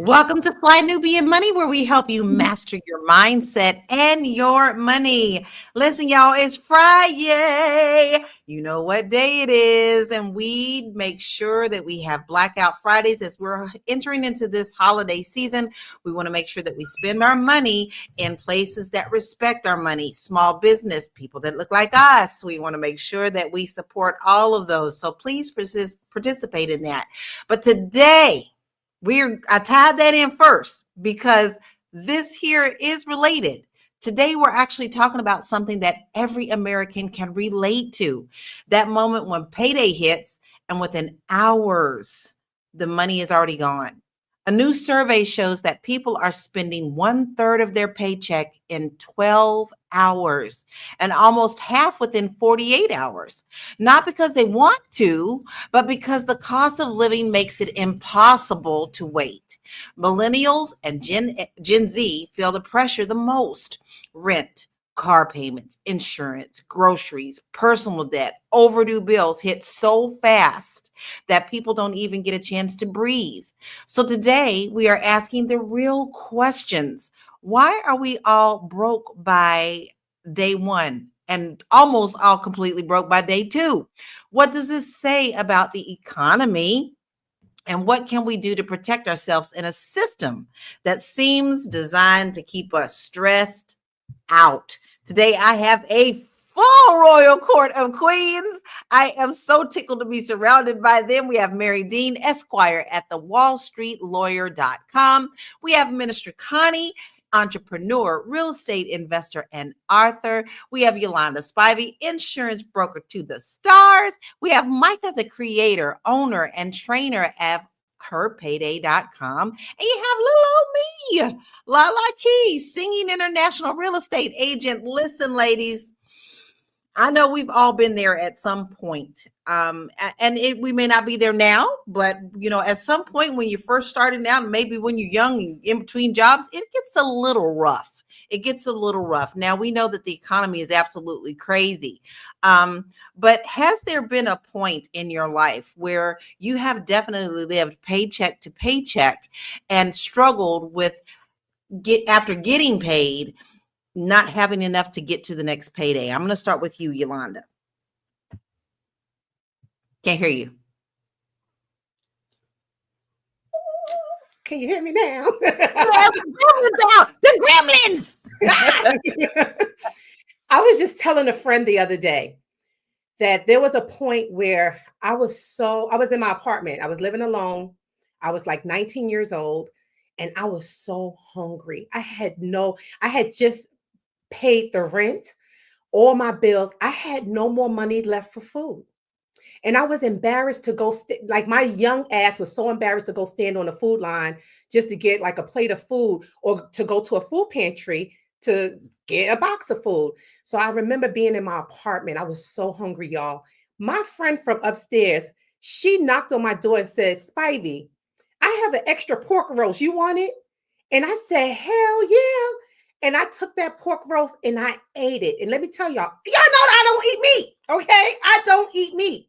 Welcome to Fly Nubian Money, where we help you master your mindset and your money. Listen, y'all, it's Friday. You know what day it is, and we make sure that we have Blackout Fridays as we're entering into this holiday season. We want to make sure that we spend our money in places that respect our money, small business, people that look like us. We want to make sure that we support all of those. So please participate in that. But today, I tied that in first because this here is related. Today, we're actually talking about something that every American can relate to. That moment when payday hits and within hours, the money is already gone. A new survey shows that people are spending 1/3 of their paycheck in 12 hours and almost half within 48 hours. Not because they want to, but because the cost of living makes it impossible to wait. Millennials and Gen Z feel the pressure the most. Rent, car payments, insurance, groceries, personal debt, overdue bills hit so fast that people don't even get a chance to breathe. So today we are asking the real questions. Why are we all broke by day one and almost all completely broke by day two? What does this say about the economy? And what can we do to protect ourselves in a system that seems designed to keep us stressed out? Today, I have a full royal court of queens. I am so tickled to be surrounded by them. We have Mary Dean Esquire at the wallstreetlawyer.com. We have Minister Connie, entrepreneur, real estate investor, and author. We have Yolanda Spivey, insurance broker to the stars. We have Micah, the creator, owner, and trainer of herpayday.com. And you have little old me, Lala Keys, singing international real estate agent. Listen, ladies, I know we've all been there at some point. We may not be there now, but at some point when you're first starting out, maybe when you're young in between jobs, it gets a little rough. It gets a little rough. Now we know that the economy is absolutely crazy. But has there been a point in your life where you have definitely lived paycheck to paycheck and struggled with after getting paid, not having enough to get to the next payday? I'm going to start with you, Yolanda. Can't hear you. Can you hear me now? The gremlins. I was just telling a friend the other day that there was a point where I was in my apartment. I was living alone. I was like 19 years old and I was so hungry. I had just paid the rent, all my bills. I had no more money left for food. And I was embarrassed to go, like my young ass was so embarrassed to go stand on the food line just to get like a plate of food or to go to a food pantry to get a box of food. So I remember being in my apartment. I was so hungry, y'all. My friend from upstairs, she knocked on my door and said, Spivey, I have an extra pork roast. You want it? And I said, hell yeah. And I took that pork roast and I ate it. And let me tell y'all know that I don't eat meat. Okay. I don't eat meat.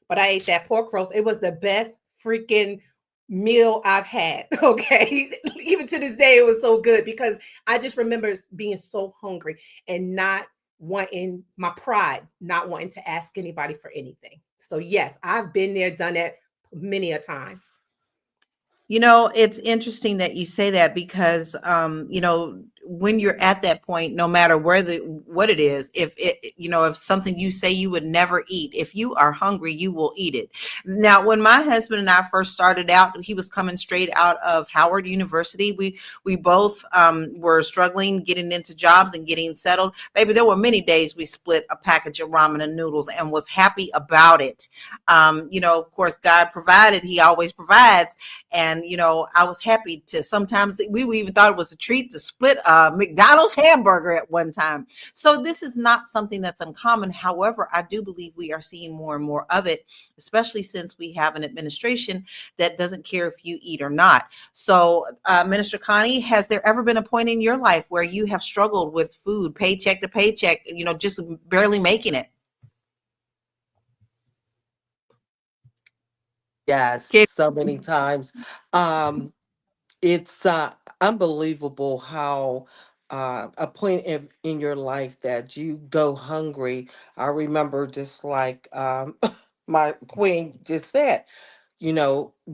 But I ate that pork roast. It was the best freaking meal I've had. Okay. Even to this day, it was so good because I just remember being so hungry and not wanting my pride, not wanting to ask anybody for anything. So yes, I've been there, done it many a times. It's interesting that you say that because, when you're at that point, no matter what it is, if something you say you would never eat, if you are hungry, you will eat it. Now, when my husband and I first started out, he was coming straight out of Howard University. We both were struggling, getting into jobs and getting settled. Baby, there were many days we split a package of ramen and noodles and was happy about it. Of course, God provided. He always provides. And, I was happy to sometimes we even thought it was a treat to split a McDonald's hamburger at one time. So this is not something that's uncommon. However, I do believe we are seeing more and more of it, especially since we have an administration that doesn't care if you eat or not. So, Minister Connie, has there ever been a point in your life where you have struggled with food, paycheck to paycheck, just barely making it? Yes, Okay. so many times. Um, It's unbelievable how a point in your life that you go hungry. I remember just like my queen just said,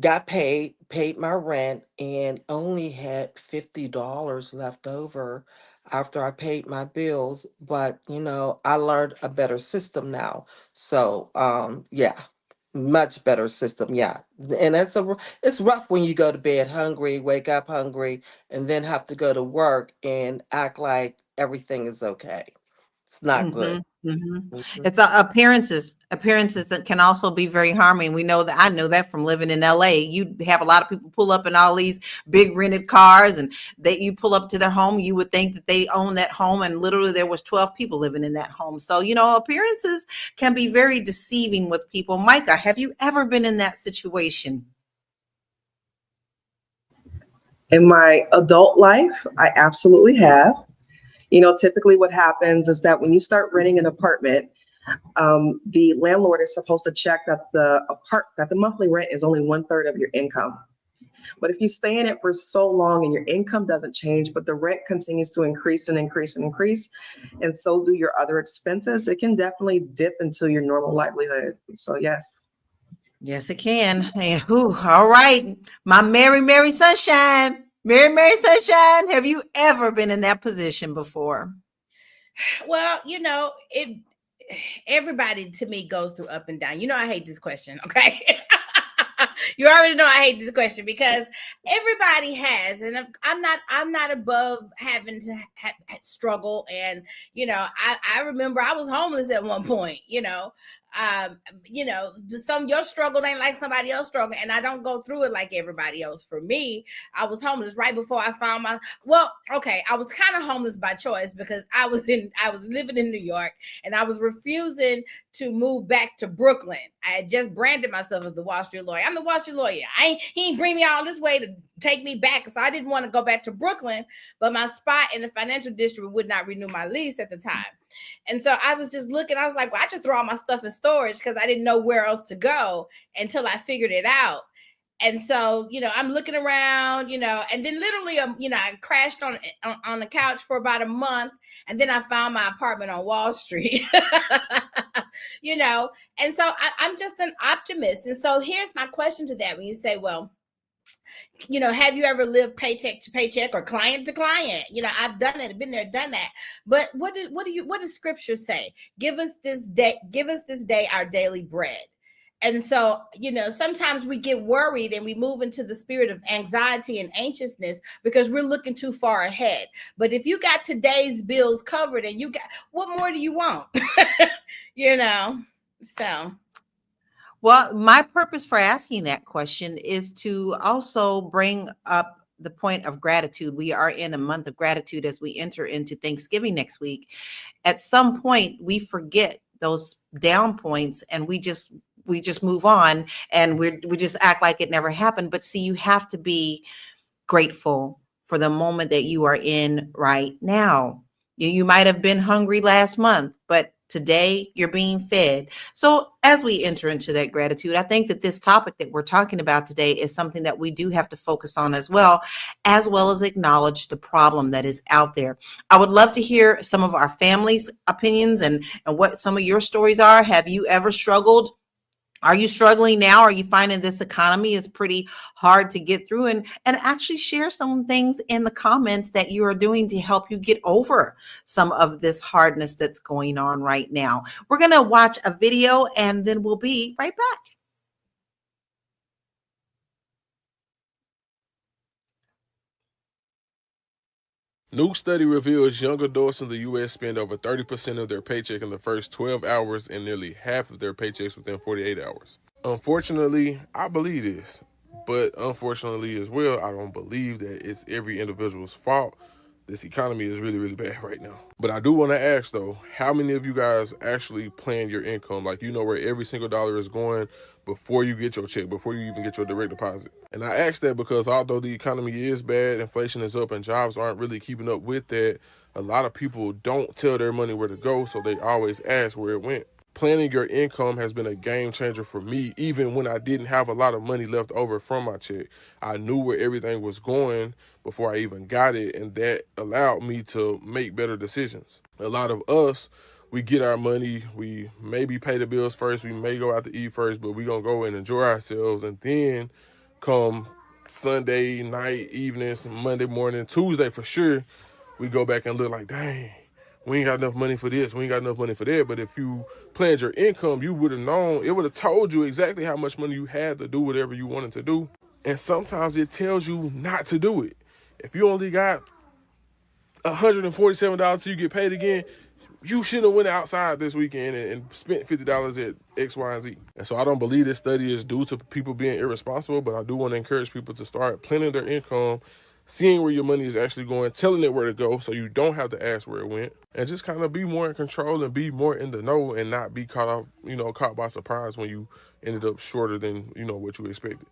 got paid my rent, and only had $50 left over after I paid my bills. But I learned a better system now. So yeah, much better system. Yeah, and it's rough when you go to bed hungry, wake up hungry, and then have to go to work and act like everything is okay. It's not good. Mhm, mhm. Mhm. It's, appearances. Appearances that can also be very harming. We know that. I know that from living in LA. You have a lot of people pull up in all these big rented cars, and you pull up to their home, you would think that they own that home, and literally there was 12 people living in that home. So, appearances can be very deceiving with people. Micah, have you ever been in that situation? In my adult life, I absolutely have. Typically what happens is that when you start renting an apartment, the landlord is supposed to check that the monthly rent is only one third of your income. But if you stay in it for so long and your income doesn't change, but the rent continues to increase and increase and increase, and so do your other expenses, it can definitely dip into your normal livelihood. So yes. Yes, it can. And whew, all right. My Mary, Mary Sunshine. Mary, Mary Sunshine. Have you ever been in that position before? Well, it everybody to me goes through up and down. I hate this question, okay? You already know I hate this question because everybody has, and I'm not above having to struggle. And I remember I was homeless at one point. Um, some your struggle ain't like somebody else struggle, and I don't go through it like everybody else. For me, I was homeless right before I found my. Well, okay, I was kind of homeless by choice because I was living in New York, and I was refusing to move back to Brooklyn. I had just branded myself as the Wall Street lawyer. I'm the Wall Street lawyer. He ain't bring me all this way to take me back, so I didn't want to go back to Brooklyn. But my spot in the financial district would not renew my lease at the time. And so I was just looking, I was like, well, I just throw all my stuff in storage because I didn't know where else to go until I figured it out. And so, I'm looking around, and then literally, I crashed on the couch for about a month, and then I found my apartment on Wall Street. you know, and so I'm just an optimist. And so here's my question to that: when you say, well, have you ever lived paycheck to paycheck or client to client? I've done it, been there, done that. But what does scripture say? Give us this day our daily bread. And so, sometimes we get worried and we move into the spirit of anxiety and anxiousness because we're looking too far ahead. But if you got today's bills covered and what more do you want? you know, so. Well, my purpose for asking that question is to also bring up the point of gratitude. We are in a month of gratitude as we enter into Thanksgiving next week. At some point, we forget those down points and we just move on, and we just act like it never happened. But see, you have to be grateful for the moment that you are in right now. You might have been hungry last month, but today you're being fed. So, as we enter into that gratitude, I think that this topic that we're talking about today is something that we do have to focus on as well as acknowledge the problem that is out there. I would love to hear some of our families' opinions and what some of your stories are. Have you ever struggled? Are you struggling now? Are you finding this economy is pretty hard to get through? And actually share some things in the comments that you are doing to help you get over some of this hardness that's going on right now. We're going to watch a video and then we'll be right back. New study reveals young adults in the U.S. spend over 30% of their paycheck in the first 12 hours and nearly half of their paychecks within 48 hours. Unfortunately, I believe this, but unfortunately as well, I don't believe that it's every individual's fault. This economy is really, really bad right now. But I do want to ask though, how many of you guys actually plan your income? Like, you know where every single dollar is going before you get your check, before you even get your direct deposit. And I ask that because although the economy is bad, inflation is up, and jobs aren't really keeping up with that, a lot of people don't tell their money where to go, so they always ask where it went. Planning your income has been a game changer for me, even when I didn't have a lot of money left over from my check. I knew where everything was going before I even got it, and that allowed me to make better decisions. A lot of us, we get our money, we maybe pay the bills first, we may go out to eat first, but we're going to go and enjoy ourselves, and then come Sunday night, evenings, Monday morning, Tuesday for sure, we go back and look like, dang, we ain't got enough money for this, we ain't got enough money for that. But if you planned your income, you would have known, it would have told you exactly how much money you had to do whatever you wanted to do. And sometimes it tells you not to do it. If you only got $147 till you get paid again, you should have went outside this weekend and spent $50 at X, Y, and Z. And so I don't believe this study is due to people being irresponsible, but I do want to encourage people to start planning their income, seeing where your money is actually going, telling it where to go so you don't have to ask where it went, and just kind of be more in control and be more in the know and not be caught by surprise when you ended up shorter than, what you expected.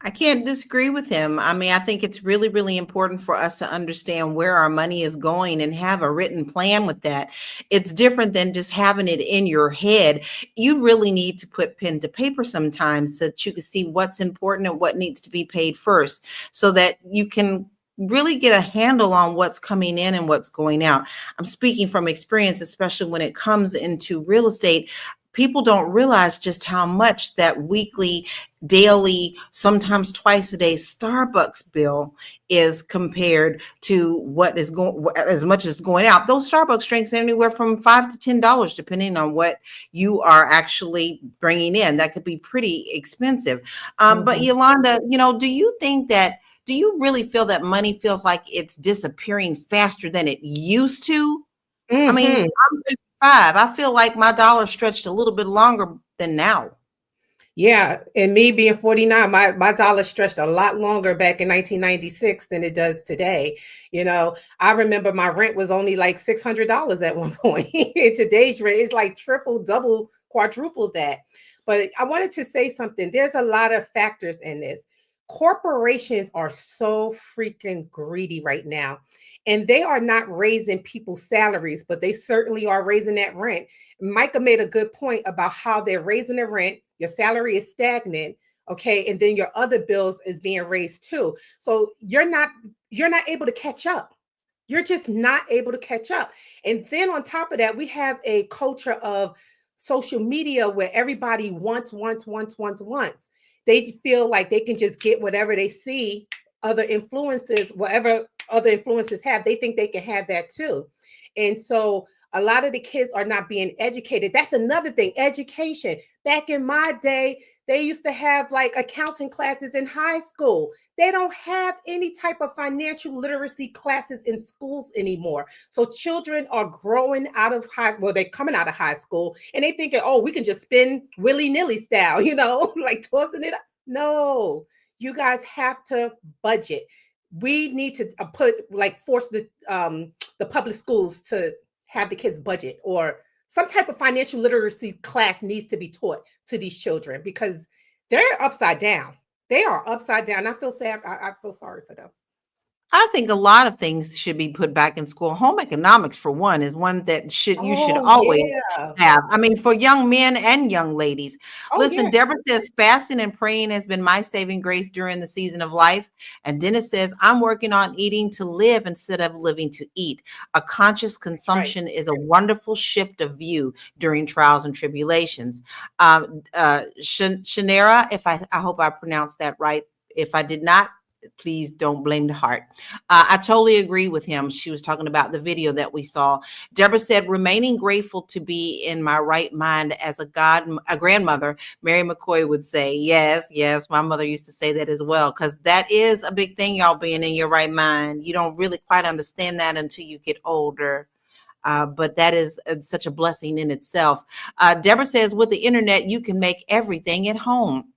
I can't disagree with him. I mean, I think it's really, really important for us to understand where our money is going and have a written plan with that. It's different than just having it in your head. You really need to put pen to paper sometimes so that you can see what's important and what needs to be paid first so that you can really get a handle on what's coming in and what's going out. I'm speaking from experience, especially when it comes into real estate. People don't realize just how much that weekly, daily, sometimes twice a day Starbucks bill is compared to what is going, as much as going out. Those Starbucks drinks anywhere from $5 to $10, depending on what you are actually bringing in. That could be pretty expensive. But Yolanda, do you really feel that money feels like it's disappearing faster than it used to? I mean, I'm 55. I feel like my dollar stretched a little bit longer than now. Yeah, and me being 49, my dollar stretched a lot longer back in 1996 than it does today. I remember my rent was only like $600 at one point. In today's rent, it's like triple, double, quadruple that. But I wanted to say something. There's a lot of factors in this. Corporations are so freaking greedy right now. And they are not raising people's salaries, but they certainly are raising that rent. Micah made a good point about how they're raising the rent. Your salary is stagnant, okay, and then your other bills is being raised too. So you're not able to catch up. You're just not able to catch up. And then on top of that, we have a culture of social media where everybody wants. They feel like they can just get whatever they see other influences, whatever other influences have, they think they can have that too. And so a lot of the kids are not being educated. That's another thing, education. Back in my day, they used to have like accounting classes in high school. They don't have any type of financial literacy classes in schools anymore. So children are growing out of they're coming out of high school and they thinking, oh, we can just spend willy-nilly style, like tossing it up. No, you guys have to budget. We need to force the public schools to have the kids budget, or some type of financial literacy class needs to be taught to these children because they're upside down. They are upside down. I feel sad. I feel sorry for them. I think a lot of things should be put back in school. Home economics, for one, is one that you should always have. I mean, for young men and young ladies. Listen, Deborah says fasting and praying has been my saving grace during the season of life. And Dennis says, I'm working on eating to live instead of living to eat. A conscious consumption is a wonderful shift of view during trials and tribulations. Shanera, I hope I pronounced that right. If I did not, please don't blame the heart. I totally agree with him. She was talking about the video that we saw. Deborah said, remaining grateful to be in my right mind as a grandmother. Mary McCoy would say, yes, my mother used to say that as well, because that is a big thing, y'all, being in your right mind. You don't really quite understand that until you get older. But that is such a blessing in itself. Deborah says, with the internet, you can make everything at home.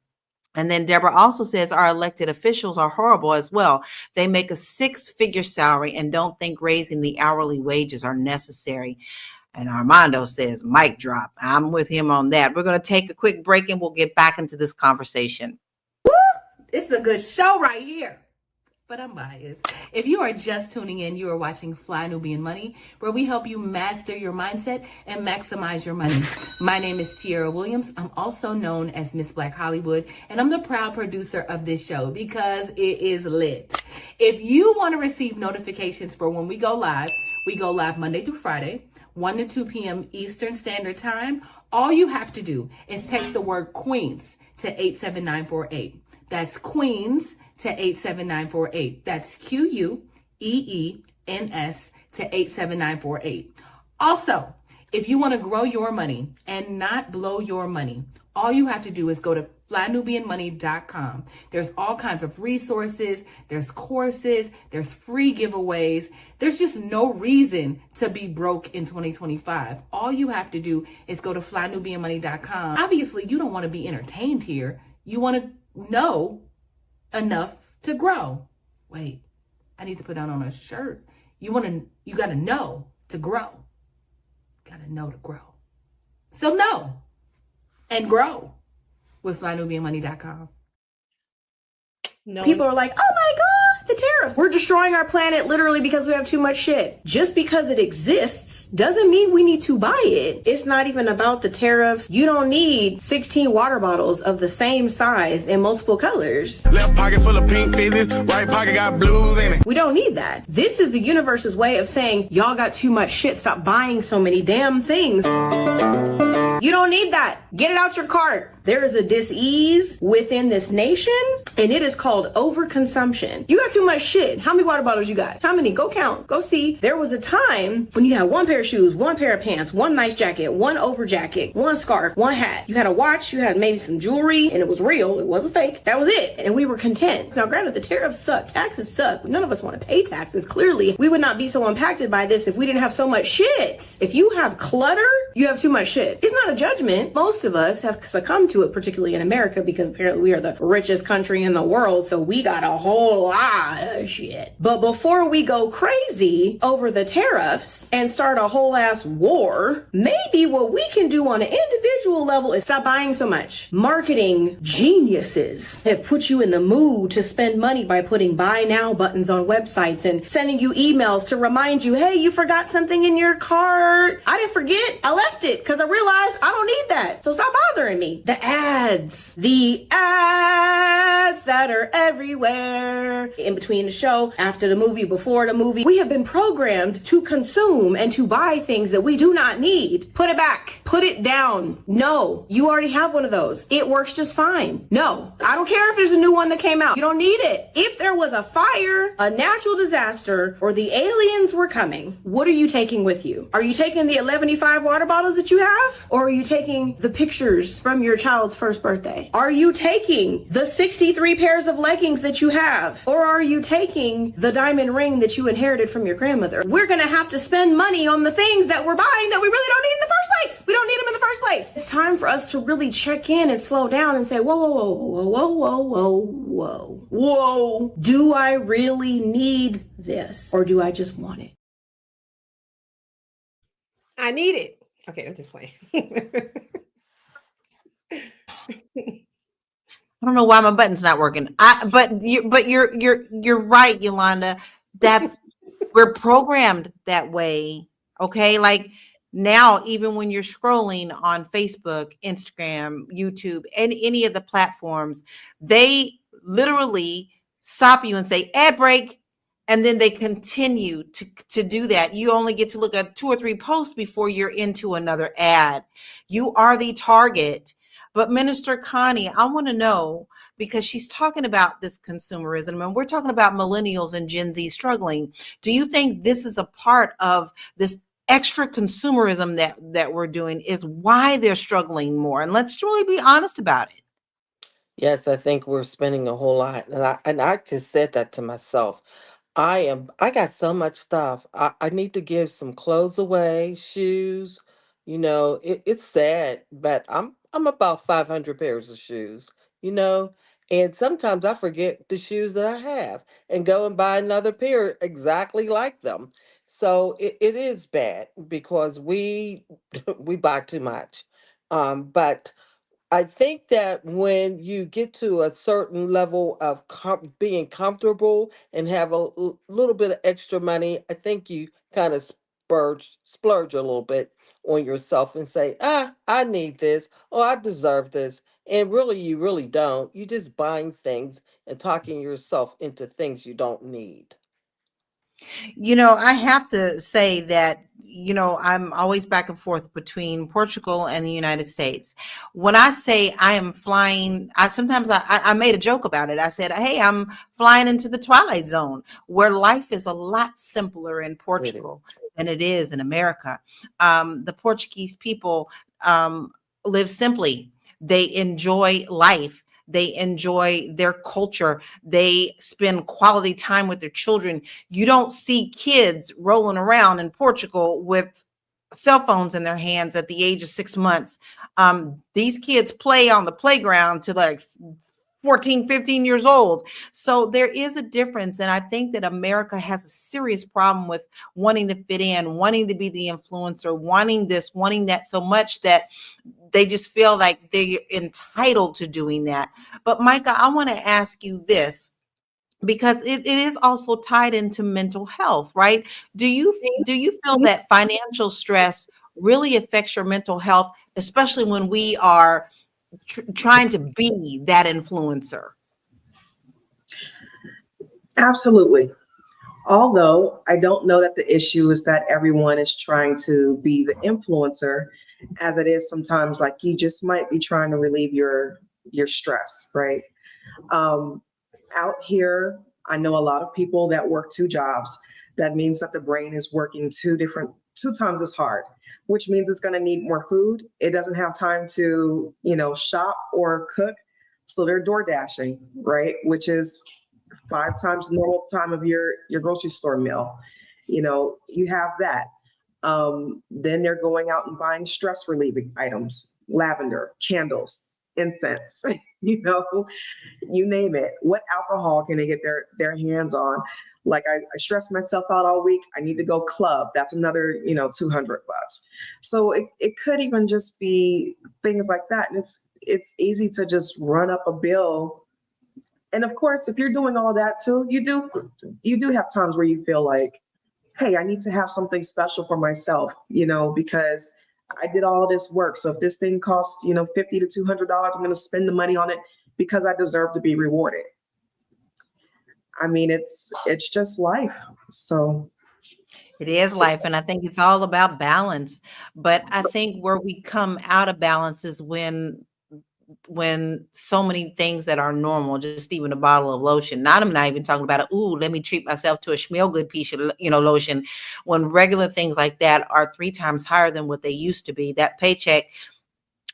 And then Deborah also says our elected officials are horrible as well. They make a 6-figure salary and don't think raising the hourly wages are necessary. And Armando says, mic drop. I'm with him on that. We're going to take a quick break and we'll get back into this conversation. It's a good show right here. but I'm biased. If you are just tuning in, you are watching Fly Nubian Money, where we help you master your mindset and maximize your money. My name is Tiara Williams. I'm also known as Miss Black Hollywood, and I'm the proud producer of this show because it is lit. If you want to receive notifications for when we go live Monday through Friday, 1 to 2 p.m. Eastern Standard Time. All you have to do is text the word Queens to 87948. That's Queens to 87948. That's QUEENS to 87948. Also, if you want to grow your money and not blow your money, all you have to do is go to flynubianmoney.com. There's all kinds of resources, there's courses, there's free giveaways. There's just no reason to be broke in 2025. All you have to do is go to flynubianmoney.com. Obviously, you don't want to be entertained here. You want to know enough to grow. Wait, I need to put that on a shirt. You got to know to grow. Got to know to grow. So know and grow with flynubianmoney.com. No. People are like, oh my God, the tariffs. We're destroying our planet literally because we have too much shit. Just because it exists doesn't mean we need to buy it. It's not even about the tariffs. You don't need 16 water bottles of the same size in multiple colors. Left pocket full of pink fizzies, right pocket got blues in it. We don't need that. This is the universe's way of saying, y'all got too much shit. Stop buying so many damn things. You don't need that. Get it out your cart. There is a dis-ease within this nation, and it is called overconsumption. You got too much shit. How many water bottles you got? How many? Go count. Go see. There was a time when you had one pair of shoes, one pair of pants, one nice jacket, one over jacket, one scarf, one hat. You had a watch, you had maybe some jewelry, and it was real. It wasn't fake. That was it. And we were content. Now, granted, the tariffs suck. Taxes suck. None of us want to pay taxes. Clearly, we would not be so impacted by this if we didn't have so much shit. If you have clutter, you have too much shit. It's not a judgment. Most of us have succumbed to it, particularly in America, because apparently we are the richest country in the world, so we got a whole lot of shit. But before we go crazy over the tariffs and start a whole ass war, maybe what we can do on an individual level is stop buying so much. Marketing geniuses have put you in the mood to spend money by putting buy now buttons on websites and sending you emails to remind you, hey, you forgot something in your cart. I didn't forget. I left it because I realized I don't need that. So stop bothering me. The ads that are everywhere in between the show, after the movie, before the movie. We have been programmed to consume and to buy things that we do not need. Put it back. Put it down. No, you already have one of those. It works just fine. No, I don't care if there's a new one that came out. You don't need it. If there was a fire, a natural disaster, or the aliens were coming, what are you taking with you? Are you taking the 11.5 water bottles that you have? Or are you taking the pictures from your child's first birthday? Are you taking the 63 pairs of leggings that you have? Or are you taking the diamond ring that you inherited from your grandmother? We're gonna have to spend money on the things that we're buying that we really don't need in the first place. We don't need them in the first place. It's time for us to really check in and slow down and say, whoa, whoa, whoa, whoa, whoa, whoa, whoa, whoa, whoa. Do I really need this? Or do I just want it? I need it. Okay, I'm just playing. I don't know why my button's not working. But you're right, Yolanda, that we're programmed that way. Okay, like now, even when you're scrolling on Facebook, Instagram, YouTube, and any of the platforms, they literally stop you and say ad break, and then they continue to do that. You only get to look at 2 or 3 posts before you're into another ad. You are the target. But Minister Connie, I want to know, because she's talking about this consumerism, and we're talking about millennials and Gen Z struggling. Do you think this is a part of this extra consumerism that we're doing is why they're struggling more? And let's really be honest about it. Yes, I think we're spending a whole lot. And I just said that to myself. I got so much stuff. I need to give some clothes away, shoes. It's sad, but I'm about 500 pairs of shoes, you know, and sometimes I forget the shoes that I have and go and buy another pair exactly like them. So it is bad because we we buy too much. But I think that when you get to a certain level of being comfortable and have a little bit of extra money, I think you kind of splurge a little bit on yourself and say, I need this, or I deserve this. And really, you really don't. You just buying things and talking yourself into things you don't need. I have to say that, I'm always back and forth between Portugal and the United States. When I say I am flying, I made a joke about it. I said, hey, I'm flying into the Twilight Zone, where life is a lot simpler in It is. Portugal than it is in America. The Portuguese people live simply. They enjoy life. They enjoy their culture. They spend quality time with their children. You don't see kids rolling around in Portugal with cell phones in their hands at the age of 6 months. These kids play on the playground to like 14, 15 years old. So there is a difference. And I think that America has a serious problem with wanting to fit in, wanting to be the influencer, wanting this, wanting that so much that they just feel like they're entitled to doing that. But Micah, I want to ask you this, because it is also tied into mental health, right? Do you feel that financial stress really affects your mental health, especially when we are trying to be that influencer? Absolutely. Although I don't know that the issue is that everyone is trying to be the influencer, as it is sometimes like you just might be trying to relieve your stress, right? Um, Out here, I know a lot of people that work two jobs. That means that the brain is working two times as hard, which means it's going to need more food. It doesn't have time to, shop or cook. So they're door dashing, right? Which is 5 times the normal time of your grocery store meal. You have that. Then they're going out and buying stress relieving items, lavender, candles, incense, you know, you name it. What alcohol can they get their hands on? Like I stress myself out all week. I need to go club. That's another, $200. So it could even just be things like that. And it's easy to just run up a bill. And of course, if you're doing all that too, you do have times where you feel like, hey, I need to have something special for myself, because I did all this work. So if this thing costs, $50 to $200, I'm going to spend the money on it because I deserve to be rewarded. I mean, it's just life. So It is life, and I think it's all about balance. But I think where we come out of balance is when so many things that are normal, just even a bottle of lotion. Not I'm not even talking about let me treat myself to a Schmiel good piece of lotion. When regular things like that are 3 times higher than what they used to be, that paycheck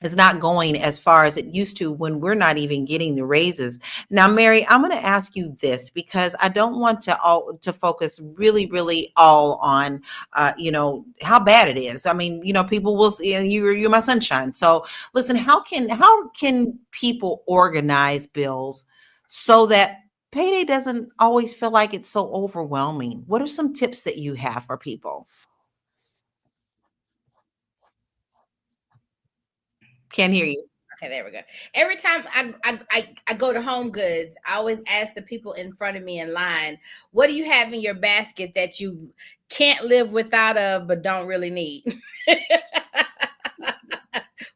is not going as far as it used to when we're not even getting the raises. Now, Mary, I'm going to ask you this because I don't want to focus really, really all on, how bad it is. I mean, people will see, and you're my sunshine. So listen, how can people organize bills so that payday doesn't always feel like it's so overwhelming? What are some tips that you have for people? Can't hear you. Okay, there we go. Every time I go to Home Goods, I always ask the people in front of me in line, what do you have in your basket that you can't live without of but don't really need?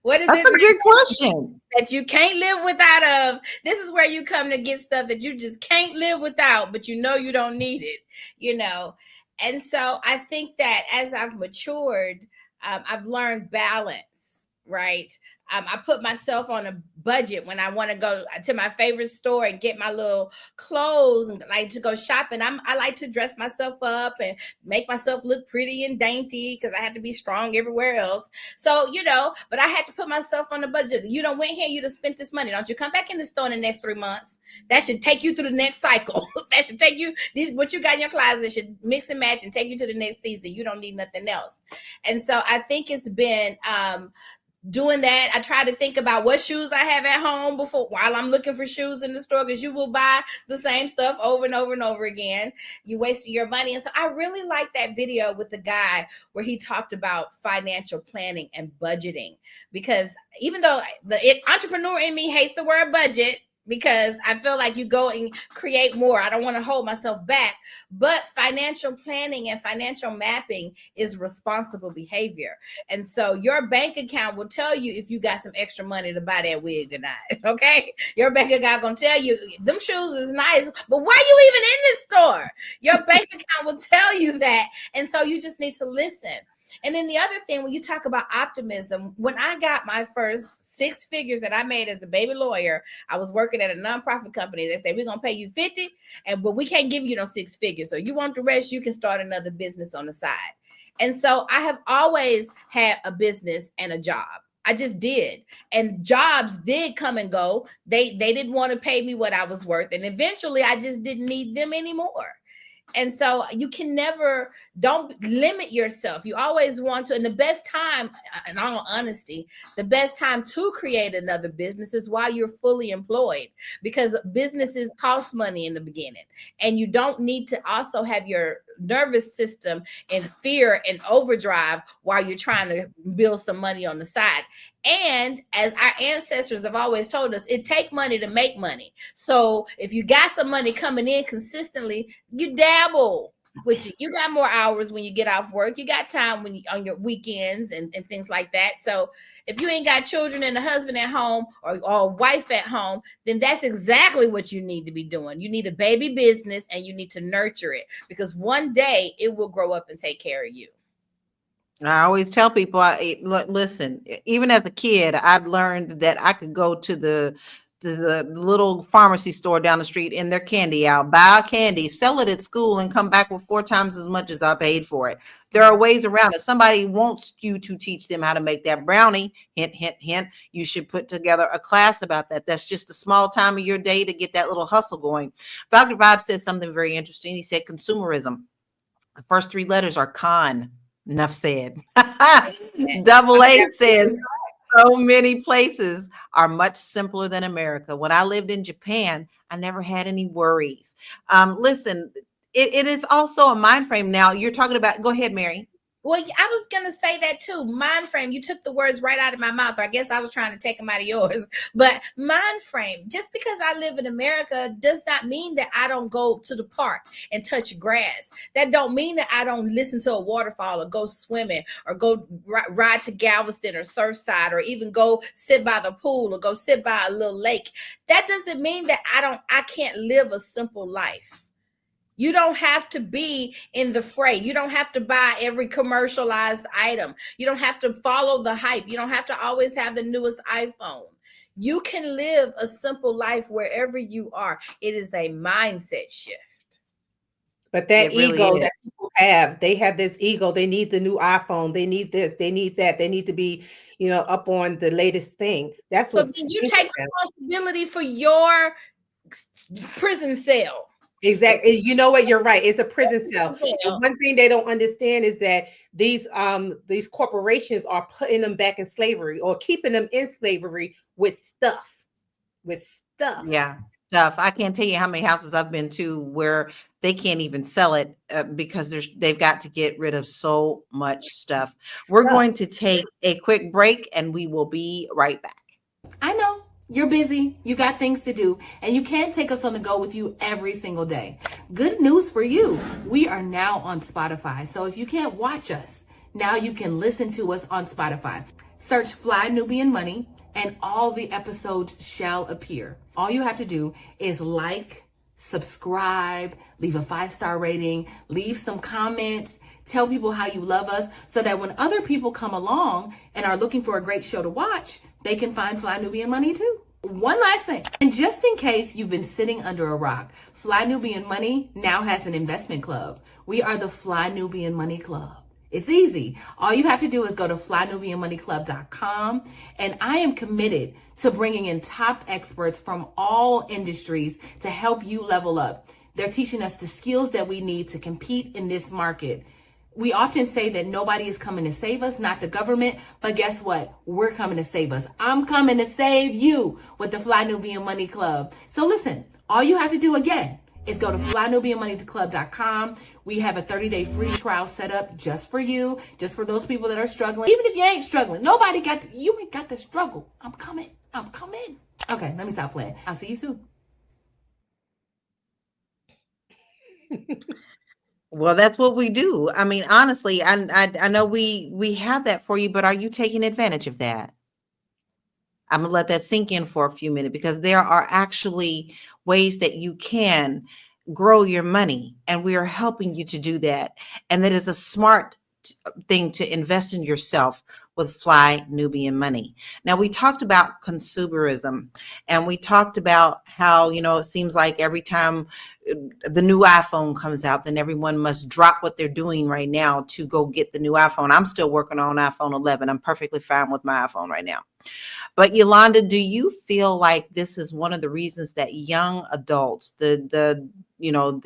What is That's it a good question. that you can't live without of? This is where you come to get stuff that you just can't live without, but you don't need it. And so I think that as I've matured, I've learned balance, right? I put myself on a budget when I want to go to my favorite store and get my little clothes and like to go shopping. I like to dress myself up and make myself look pretty and dainty because I have to be strong everywhere else. So, but I had to put myself on a budget. You don't went here, you done spent this money. Don't you come back in the store in the next 3 months. That should take you through the next cycle. That should take you, what you got in your closet should mix and match and take you to the next season. You don't need nothing else. And so I think it's been, doing that. I try to think about what shoes I have at home before while I'm looking for shoes in the store, because you will buy the same stuff over and over and over again. You wasting your money. And so I really like that video with the guy where he talked about financial planning and budgeting, because even though the entrepreneur in me hates the word budget, because I feel like you go and create more. I don't want to hold myself back, but financial planning and financial mapping is responsible behavior. And so your bank account will tell you if you got some extra money to buy that wig or not. Okay. Your bank account gonna tell you them shoes is nice, but why you even in this store? Your bank account will tell you that. And so you just need to listen. And then the other thing, when you talk about optimism, when I got my first 6 figures that I made as a baby lawyer, I was working at a nonprofit company. They said, we're going to pay you 50, but we can't give you no 6 figures. So you want the rest, you can start another business on the side. And so I have always had a business and a job. I just did. And jobs did come and go. They didn't want to pay me what I was worth. And eventually I just didn't need them anymore. And so you can never, don't limit yourself. You always want to. And the best time, in all honesty, the best time to create another business is while you're fully employed, because businesses cost money in the beginning. And you don't need to also have your nervous system in fear and overdrive while you're trying to build some money on the side. And as our ancestors have always told us, it takes money to make money. So if you got some money coming in consistently, you dabble, which you got more hours when you get off work. You got time when you on your weekends and things like that. So if you ain't got children and a husband at home or a wife at home, then that's exactly what you need to be doing. You need a baby business and you need to nurture it, because one day it will grow up and take care of you. I always tell people, listen, even as a kid, I've learned that I could go to the little pharmacy store down the street in their candy aisle, buy candy, sell it at school, and come back with 4 times as much as I paid for it. There are ways around it. Somebody wants you to teach them how to make that brownie. Hint, hint, hint. You should put together a class about that. That's just a small time of your day to get that little hustle going. Dr. Vibe said something very interesting. He said consumerism. The first 3 letters are con. Enough said. Double A says so many places are much simpler than America. When I lived in Japan, I never had any worries. Listen, it is also a mind frame. Now you're talking about, go ahead, Mary. Well, I was going to say that too. Mind frame. You took the words right out of my mouth. I guess I was trying to take them out of yours. But mind frame, just because I live in America does not mean that I don't go to the park and touch grass. That don't mean that I don't listen to a waterfall or go swimming or go ride to Galveston or Surfside or even go sit by the pool or go sit by a little lake. That doesn't mean that I can't live a simple life. You don't have to be in the fray. You don't have to buy every commercialized item. You don't have to follow the hype. You don't have to always have the newest iPhone. You can live a simple life wherever you are. It is a mindset shift. But that ego that people have, they have this ego. They need the new iPhone. They need this. They need that. They need to be, up on the latest thing. That's what. So then you take responsibility for your prison cell. Exactly. You know what? You're right. It's a prison cell. And one thing they don't understand is that these corporations are putting them back in slavery or keeping them in slavery with stuff. Yeah, stuff. I can't tell you how many houses I've been to where they can't even sell it because they've got to get rid of so much stuff. We're going to take a quick break and we will be right back. I know. You're busy, you got things to do, and you can't take us on the go with you every single day. Good news for you. We are now on Spotify. So if you can't watch us, now you can listen to us on Spotify. Search Fly Nubian Money and all the episodes shall appear. All you have to do is like, subscribe, leave a 5-star rating, leave some comments, tell people how you love us so that when other people come along and are looking for a great show to watch, they can find Fly Nubian Money too. One last thing, and just in case you've been sitting under a rock, Fly Nubian Money now has an investment club. We are the Fly Nubian Money Club. It's easy. All you have to do is go to flynubianmoneyclub.com, and I am committed to bringing in top experts from all industries to help you level up. They're teaching us the skills that we need to compete in this market. We often say that nobody is coming to save us, not the government. But guess what? We're coming to save us. I'm coming to save you with the Fly Nubian Money Club. So listen, all you have to do again is go to flynubianmoneyclub.com. We have a 30-day free trial set up just for you, just for those people that are struggling. Even if you ain't struggling, you ain't got to struggle. I'm coming. I'm coming. Okay, let me stop playing. I'll see you soon. Well, that's what we do. I mean, honestly, I know we have that for you, but are you taking advantage of that? I'm gonna let that sink in for a few minutes because there are actually ways that you can grow your money, and we are helping you to do that. And that is a smart thing to invest in yourself with Fly Nubian Money. Now, we talked about consumerism, and we talked about how, it seems like every time the new iPhone comes out, then everyone must drop what they're doing right now to go get the new iPhone. I'm still working on iPhone 11. I'm perfectly fine with my iPhone right now. But Yolanda, do you feel like this is one of the reasons that young adults, the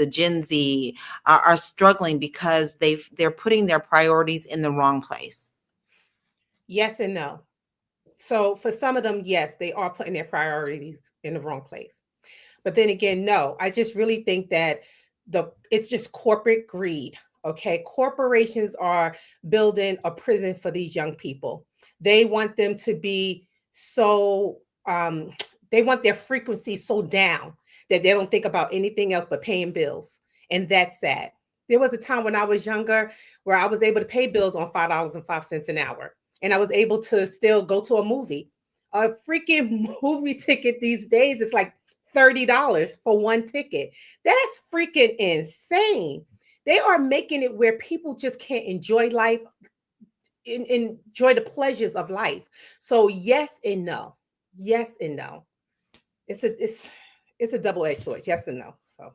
Gen Z, are struggling because they're putting their priorities in the wrong place? Yes and no. So for some of them, yes, they are putting their priorities in the wrong place. But then again, no, I just really think that it's just corporate greed. Okay. Corporations are building a prison for these young people. They want them to be so they want their frequency so down that they don't think about anything else but paying bills. And that's sad. There was a time when I was younger where I was able to pay bills on $5.05 an hour. And I was able to still go to a movie. A freaking movie ticket these days is like $30 for one ticket. That's freaking insane. They are making it where people just can't enjoy life, enjoy the pleasures of life. So yes and no. Yes and no. It's a double-edged sword. Yes and no. So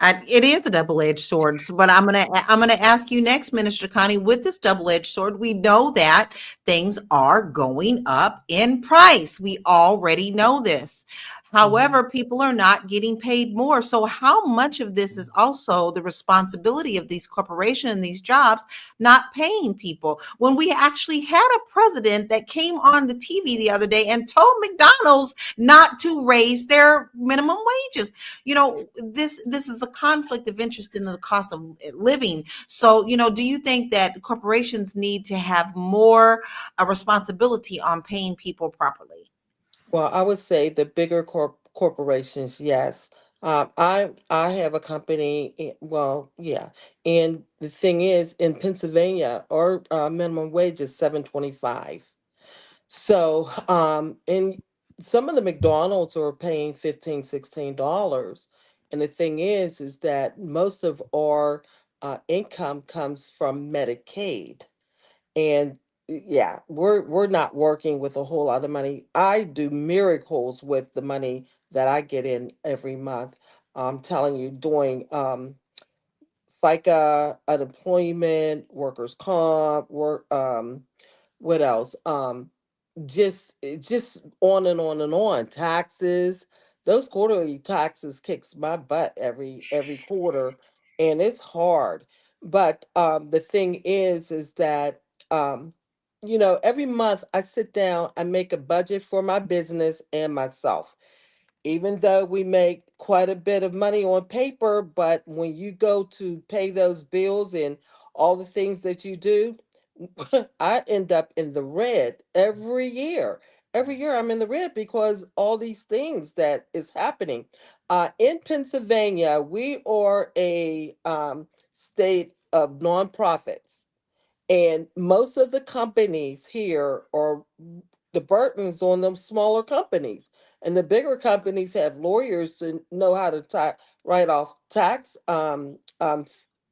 It is a double-edged sword. But I'm gonna ask you next, Minister Connie. With this double-edged sword, we know that things are going up in price. We already know this. However, people are not getting paid more. So how much of this is also the responsibility of these corporations and these jobs not paying people? When we actually had a president that came on the TV the other day and told McDonald's not to raise their minimum wages. This is a conflict of interest in the cost of living. So, do you think that corporations need to have more responsibility on paying people properly? Well, I would say the bigger corporations, yes. I have a company. Well, yeah, and the thing is, in Pennsylvania, our minimum wage is 7.25. So, and some of the McDonald's are paying 15, $16. And the thing is that most of our income comes from Medicaid. And yeah, we're not working with a whole lot of money. I do miracles with the money that I get in every month. I'm telling you, doing FICA, unemployment, workers' comp, what else? Just on and on and on. Taxes, those quarterly taxes kicks my butt every quarter, and it's hard. But the thing is that um, every month I sit down, I make a budget for my business and myself. Even though we make quite a bit of money on paper, but when you go to pay those bills and all the things that you do, I end up in the red every year. Every year I'm in the red because all these things that is happening. In Pennsylvania, we are a state of nonprofits. And most of the companies here are the burdens on them smaller companies. And the bigger companies have lawyers to know how to write off tax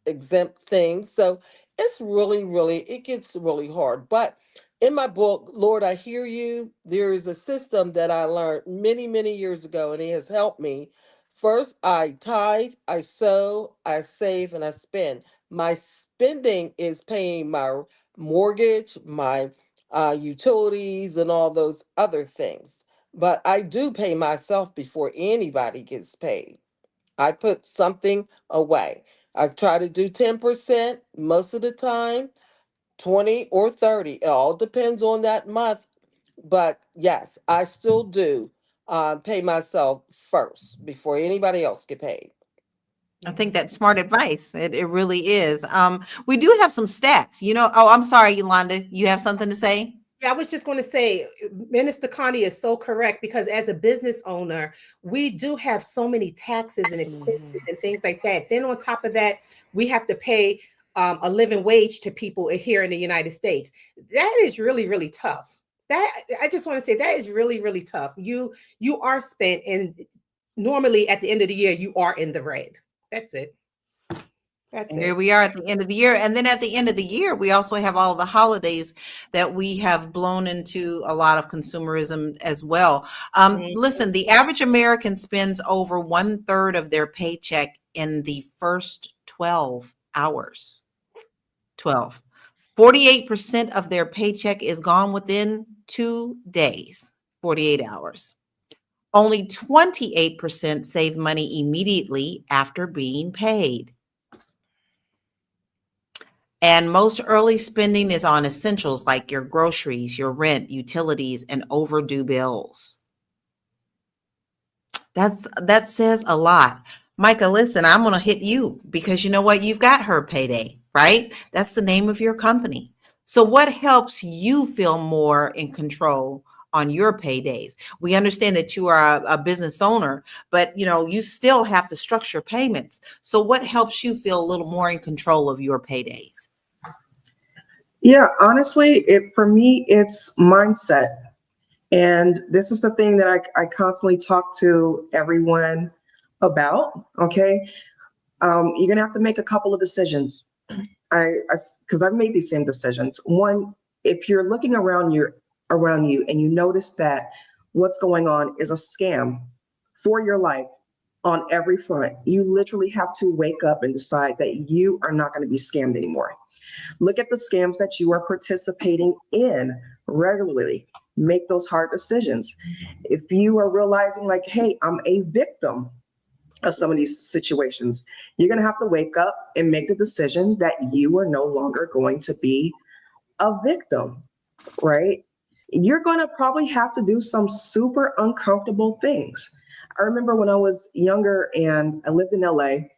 exempt things. So it's it gets really hard. But in my book, Lord, I Hear You, there is a system that I learned many, many years ago, and it has helped me. First, I tithe, I sow, I save, and I spend. My spending is paying my mortgage, my utilities, and all those other things. But I do pay myself before anybody gets paid. I put something away. I try to do 10% most of the time, 20 or 30. It all depends on that month. But yes, I still do pay myself first before anybody else get paid. I think that's smart advice. It really is. We do have some stats. Oh, I'm sorry, Yolanda. You have something to say? Yeah, I was just going to say, Minister Connie is so correct, because as a business owner, we do have so many taxes and expenses and things like that. Then on top of that, we have to pay a living wage to people here in the United States. That is really, really tough. That, I just want to say, that is really, really tough. You are spent, and normally at the end of the year, you are in the red. That's it. That's And here it. we are at the end of the year. And then at the end of the year, we also have all of the holidays that we have blown into a lot of consumerism as well. Mhm. Listen, the average American spends over 1/3 of their paycheck in the first 12 hours. 12. 48% of their paycheck is gone within 2 days, 48 hours. Only 28% save money immediately after being paid. And most early spending is on essentials like your groceries, your rent, utilities, and overdue bills. That says a lot. Micah, listen, I'm going to hit you because you know what? You've got her payday, right? That's the name of your company. So what helps you feel more in control on your paydays? We understand that you are a business owner, but you still have to structure payments. So what helps you feel a little more in control of your paydays? Yeah, honestly, for me, it's mindset. And this is the thing that I constantly talk to everyone about. Okay. You're going to have to make a couple of decisions. Because I've made these same decisions. One, if you're looking around you and you notice that what's going on is a scam for your life on every front, you literally have to wake up and decide that you are not going to be scammed anymore. Look at the scams that you are participating in regularly. Make those hard decisions. If you are realizing like, hey, I'm a victim of some of these situations, you're going to have to wake up and make the decision that you are no longer going to be a victim, right? You're going to probably have to do some super uncomfortable things. I remember when I was younger and I lived in LA,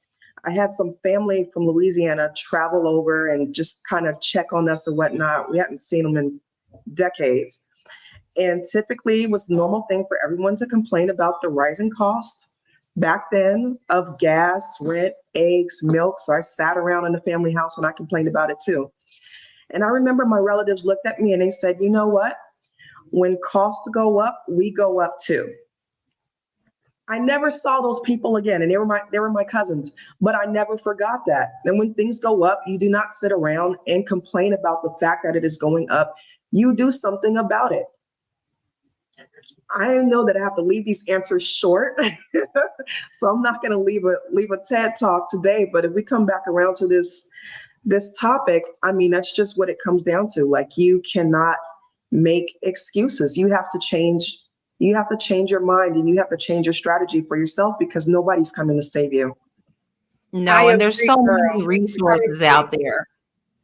I had some family from Louisiana travel over and just kind of check on us and whatnot. We hadn't seen them in decades. And typically it was the normal thing for everyone to complain about the rising costs back then of gas, rent, eggs, milk. So I sat around in the family house and I complained about it too. And I remember my relatives looked at me and they said, you know what? When costs go up, we go up too. I never saw those people again, and they were my cousins, but I never forgot that. And when things go up, you do not sit around and complain about the fact that it is going up. You do something about it. I know that I have to leave these answers short, so I'm not going to leave a TED talk today. But if we come back around to this topic, I mean, that's just what it comes down to. Like, you cannot make excuses. You have to change. You have to change your mind, and you have to change your strategy for yourself, because nobody's coming to save you. I No, and there's agree, so girl. many I resources agree. out there.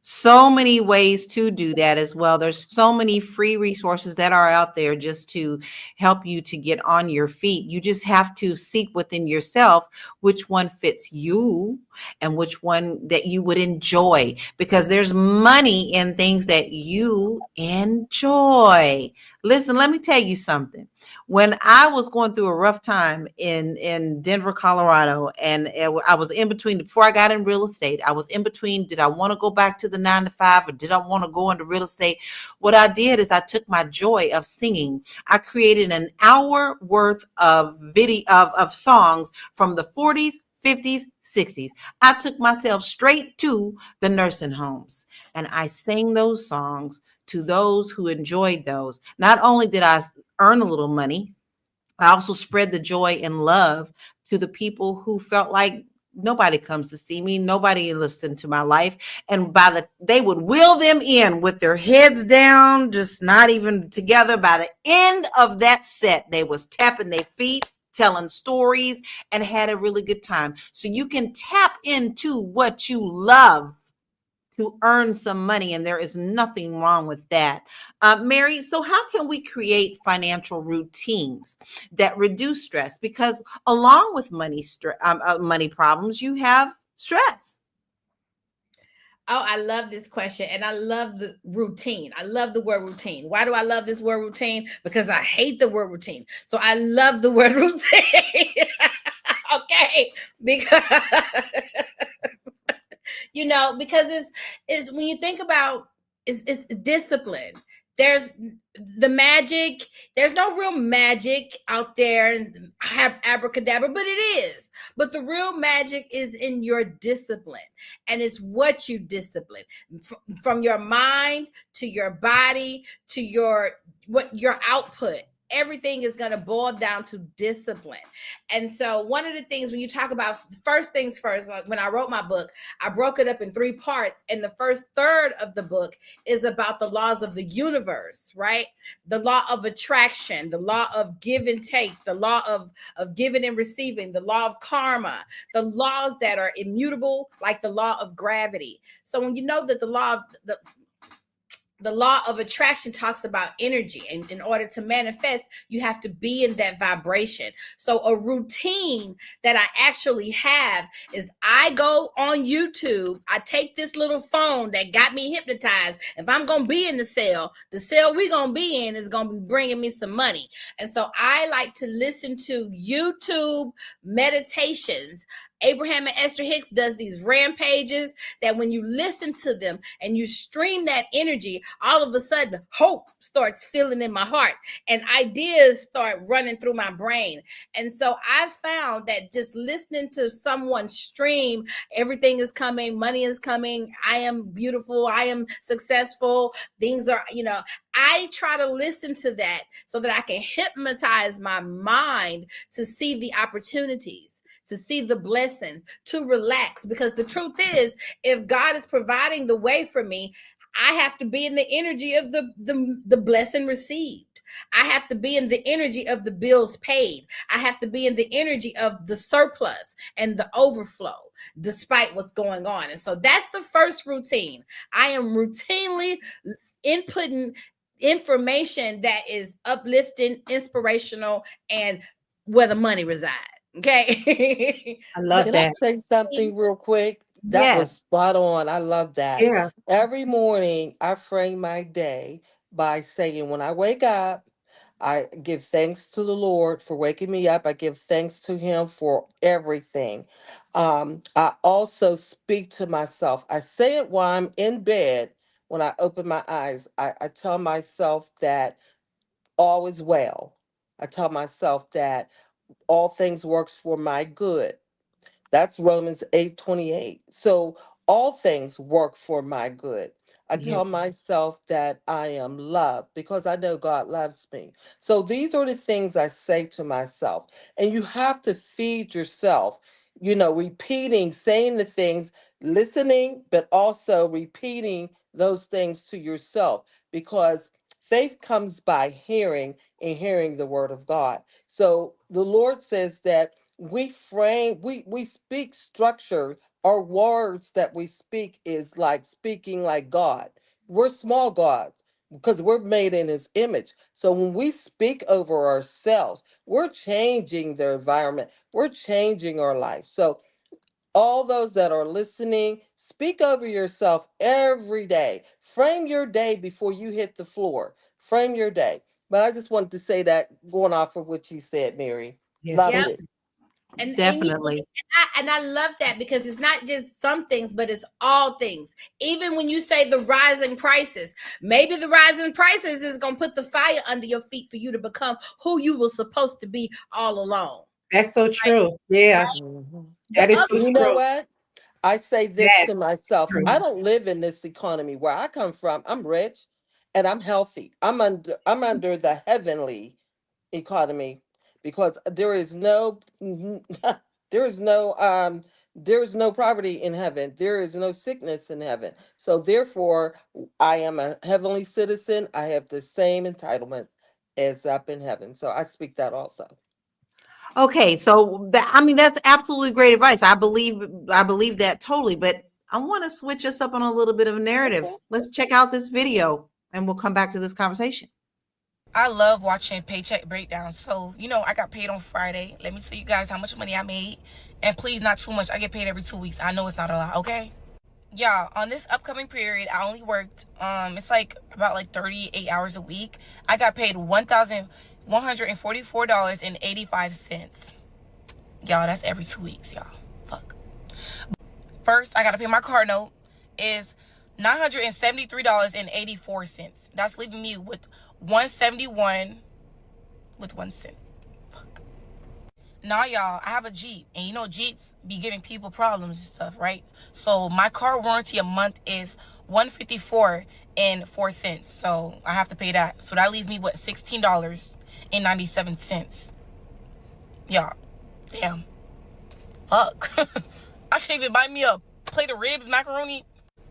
So many ways to do that as well. There's so many free resources that are out there just to help you to get on your feet. You just have to seek within yourself which one fits you and which one that you would enjoy, because there's money in things that you enjoy. Listen, let me tell you something. When I was going through a rough time in Denver, Colorado, and I was in between, before I got in real estate, I was in between, did I want to go back to the 9 to 5 or did I want to go into real estate? What I did is I took my joy of singing. I created an hour worth of video of songs from the 40s, 50s, 60s. I took myself straight to the nursing homes and I sang those songs to those who enjoyed those. Not only did I earn a little money, I also spread the joy and love to the people who felt like nobody comes to see me, nobody listens to my life. And they would wheel them in with their heads down, just not even together. By the end of that set, they was tapping their feet telling stories, and had a really good time. So you can tap into what you love to earn some money, and there is nothing wrong with that. Mary, so how can we create financial routines that reduce stress? Because along with money problems, you have stress. Oh, I love this question, and I love the routine. I love the word routine. Why do I love this word routine? Because I hate the word routine. So I love the word routine. Okay, because because it's when you think about it's discipline. There's the magic. There's no real magic out there and have abracadabra, but it is. But the real magic is in your discipline, and it's what you discipline from your mind to your body to your output. Everything is going to boil down to discipline. And so one of the things when you talk about first things first, like when I wrote my book, I broke it up in three parts. And the first third of the book is about the laws of the universe, right? The law of attraction, the law of give and take, the law of giving and receiving, the law of karma, the laws that are immutable, like the law of gravity. So when you know that the law of attraction talks about energy, and in order to manifest you have to be in that vibration. So a routine that I actually have is I go on YouTube. I take this little phone that got me hypnotized. If I'm gonna be in the cell we gonna be in is gonna be bringing me some money. And so I like to listen to YouTube meditations. Abraham and Esther Hicks does these rampages that when you listen to them and you stream that energy, all of a sudden hope starts filling in my heart and ideas start running through my brain. And so I found that just listening to someone stream, everything is coming, money is coming, I am beautiful, I am successful, things are, I try to listen to that so that I can hypnotize my mind to see the opportunities, to see the blessings, to relax. Because the truth is, if God is providing the way for me, I have to be in the energy of the blessing received. I have to be in the energy of the bills paid. I have to be in the energy of the surplus and the overflow, despite what's going on. And so that's the first routine. I am routinely inputting information that is uplifting, inspirational, and where the money resides. Okay. I The love Can I that. say something real quick? That Yes. was spot on. I love that. Yeah. Every morning, I frame my day by saying, when I wake up, I give thanks to the Lord for waking me up. I give thanks to Him for everything. I also speak to myself. I say it while I'm in bed. When I open my eyes, I tell myself that all is well. I tell myself that all things works for my good. That's Romans 8:28. So all things work for my good. I Yeah. tell myself that I am loved because I know God loves me. So these are the things I say to myself. And you have to feed yourself, repeating, saying the things, listening, but also repeating those things to yourself because faith comes by hearing and hearing the word of God. So the Lord says that we speak structure. Our words that we speak is like speaking like God. We're small gods because we're made in His image. So when we speak over ourselves, we're changing the environment, we're changing our life. So all those that are listening, speak over yourself every day. Frame your day before you hit the floor. Frame your day. But I just wanted to say that, going off of what you said, Mary. Yes, Loved Yep. so it. Definitely. And I love that because it's not just some things, but it's all things. Even when you say the rising prices, maybe the rising prices is going to put the fire under your feet for you to become who you were supposed to be all along. that's so Right? true. Yeah, Mhm. The that is so And other you know true. what? I say this That's to myself. true. I don't live in this economy. Where I come from, I'm rich and I'm healthy. I'm under the heavenly economy because there is no there is no poverty in heaven. There is no sickness in heaven. So therefore I am a heavenly citizen. I have the same entitlements as up in heaven. So I speak that also. Okay, so that, I mean, that's absolutely great advice. I believe that totally, but I want to switch us up on a little bit of a narrative. Let's check out this video and we'll come back to this conversation. I love watching paycheck breakdowns. So, I got paid on Friday. Let me tell you guys how much money I made. And please, not too much. I get paid every 2 weeks. I know it's not a lot, okay? Yeah, on this upcoming period, I only worked, it's like about like 38 hours a week. I got paid $1,144.85. Y'all, that's every 2 weeks, y'all. Fuck. First, I got to pay my car note is $973.84. That's leaving me with 171 with 1 cent. Fuck. Now, y'all, I have a Jeep, and Jeeps be giving people problems and stuff, right? So my car warranty a month is $154.04. So I have to pay that. So that leaves me with $16.97. Y'all, damn. Fuck. I can't even buy me a plate of ribs, macaroni.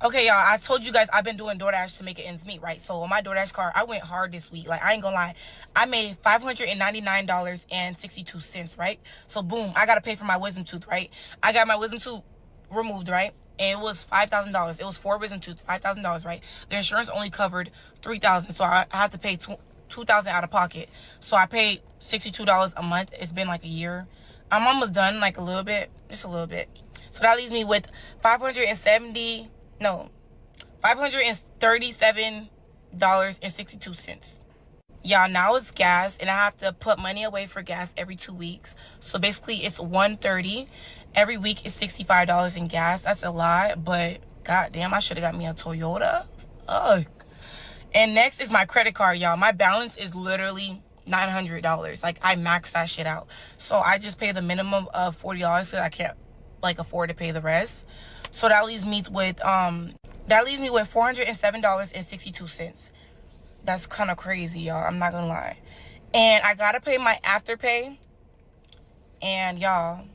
Okay, y'all, I told you guys I've been doing DoorDash to make it ends meet, right? So on my DoorDash card, I went hard this week. Like, I ain't gonna lie. I made $599.62, right? So boom, I gotta pay for my wisdom tooth, right? I got my wisdom tooth removed, right? And it was $5,000. It was 4 wisdom tooth, $5,000, right? The insurance only covered $3,000, so I had to pay $2,000 out of pocket. So I paid $62 a month. It's been like a year. I'm almost done, like a little bit, just a little bit. So that leaves me with $537.62. Y'all, now it's gas, and I have to put money away for gas every 2 weeks. So basically, it's $130. Every week is $65 in gas. That's a lot, but goddamn, I should have got me a Toyota. Ugh. And next is my credit card, y'all. My balance is literally $900. Like, I maxed that shit out. So I just pay the minimum of $40 so I can't afford to pay the rest. So that leaves me with $407.62. That's kind of crazy, y'all. I'm not gonna lie. And I gotta pay my afterpay. And y'all,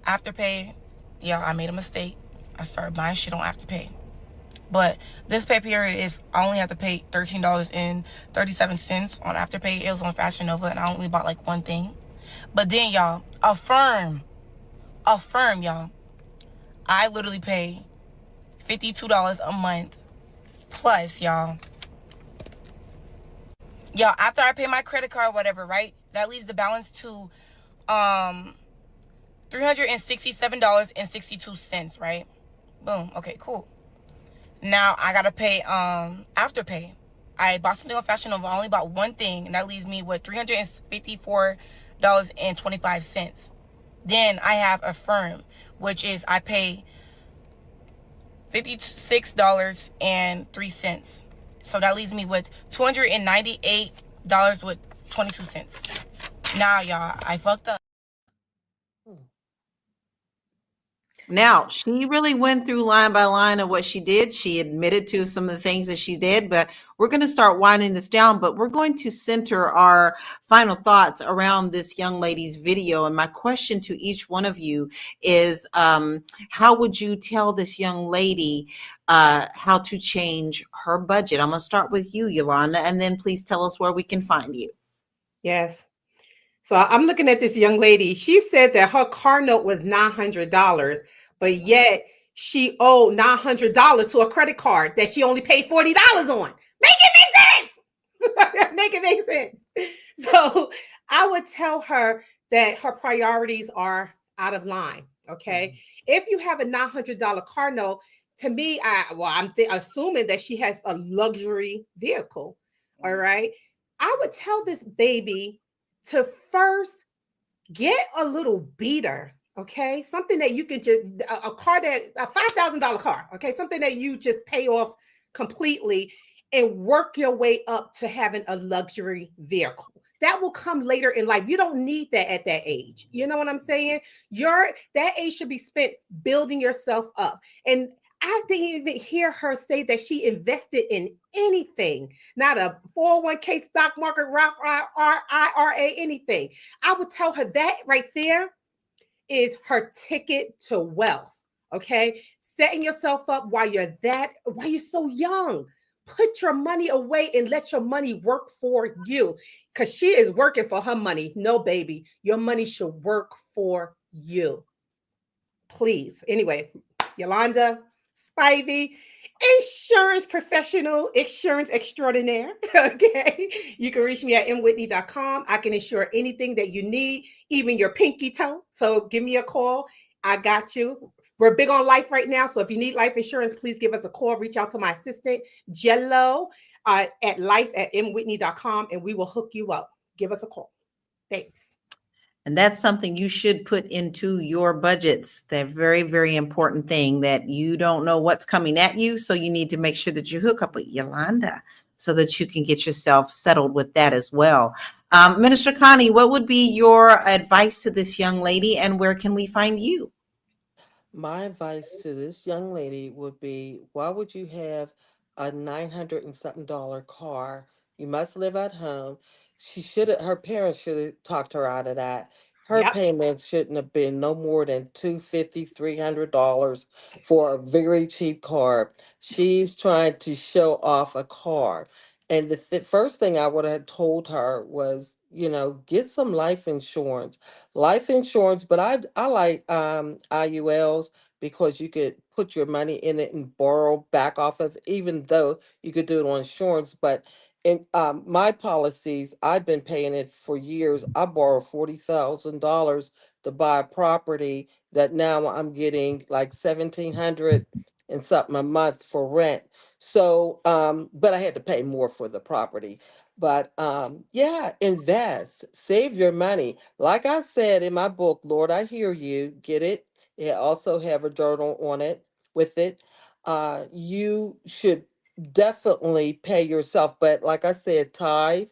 afterpay, I made a mistake. I started buying shit on afterpay. But this pay period is, I only have to pay $13.37 on afterpay. It was on Fashion Nova, and I only bought like one thing. But then, y'all, affirm, y'all. I literally pay $52 a month plus, y'all. Y'all, after I pay my credit card, whatever, right? That leaves the balance to $367.62, right? Boom. Okay, cool. Now I gotta pay afterpay. I bought something on Fashion Nova. I only bought one thing, and that leaves me with $354.25. Then I have Affirm, which is I pay $56.03. So that leaves me with $298.22. Now, y'all, I fucked up. Now, she really went through line by line of what she did. She admitted to some of the things that she did, but we're going to start winding this down. But we're going to center our final thoughts around this young lady's video. And my question to each one of you is, how would you tell this young lady how to change her budget? I'm going to start with you, Yolanda, and then please tell us where we can find you. Yes. So I'm looking at this young lady. She said that her car note was $900, but yet she owed $900 to a credit card that she only paid $40 on. Make it make sense. Make it make sense. So I would tell her that her priorities are out of line. Okay. Mm-hmm. If you have a $900 car note, to me, I'm assuming that she has a luxury vehicle. Mm-hmm. All right. I would tell this baby to first get a little beater, okay? Something that you can just, a $5,000 car, okay? Something that you just pay off completely and work your way up to having a luxury vehicle. That will come later in life. You don't need that at that age. You know what I'm saying? That age should be spent building yourself up. And I didn't even hear her say that she invested in anything, not a 401k, stock market, Roth IRA, anything. I would tell her that right there is her ticket to wealth. Okay. Setting yourself up while you're so young. Put your money away and let your money work for you, because she is working for her money. No, baby, your money should work for you. Please. Anyway, Yolanda Spivey, insurance professional, insurance extraordinaire. Okay. You can reach me at mwhitney.com. I can insure anything that you need, even your pinky toe. So give me a call. I got you. We're big on life right now. So if you need life insurance, please give us a call. Reach out to my assistant, Jello, at life@mwhitney.com, and we will hook you up. Give us a call. Thanks. And that's something you should put into your budgets. That very, very important thing, that you don't know what's coming at you. So you need to make sure that you hook up with Yolanda so that you can get yourself settled with that as well. Minister Connie, what would be your advice to this young lady, and where can we find you? My advice to this young lady would be, why would you have a 900 and something dollar car? You must live at home. Her parents should have talked her out of that. Her Yep. payments shouldn't have been no more than $250, $300 for a very cheap car. She's trying to show off a car. And the first thing I would have told her was, get some life insurance. But I like IULs, because you could put your money in it and borrow back off of, even though you could do it on insurance. But in my policies, I've been paying it for years. I borrowed $40,000 to buy a property that now I'm getting like 1,700 and something a month for rent. So, but I had to pay more for the property. But yeah, invest, save your money. Like I said in my book, Lord, I Hear You, get it? It also have a journal on it with it. You should definitely pay yourself. But like I said, tithe,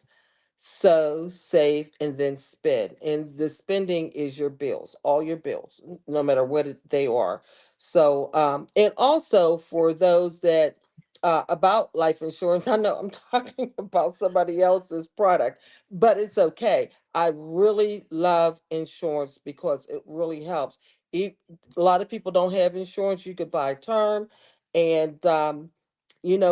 sow, save, and then spend. And the spending is your bills, all your bills, no matter what they are. So, and also for those that, about life insurance, I know I'm talking about somebody else's product, but it's okay. I really love insurance because it really helps. E- A lot of people don't have insurance. You could buy term, and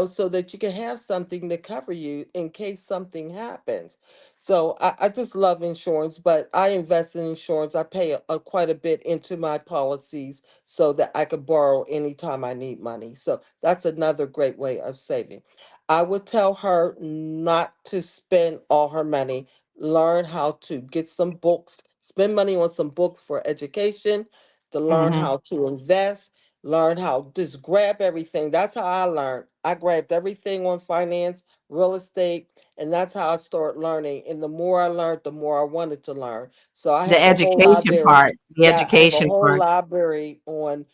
so that you can have something to cover you in case something happens. So I just love insurance, but I invest in insurance. I pay quite a bit into my policies so that I could borrow anytime I need money. So that's another great way of saving. I would tell her not to spend all her money. Learn how to get some books, spend money on some books for education, to learn Mhm. how to invest, learn how just grab everything. That's how I learned. I grabbed everything on finance, real estate, and that's how I started learning. And the more I learned, the more I wanted to learn. So I The have a whole education library. part, the Yeah, I have a education whole part. library on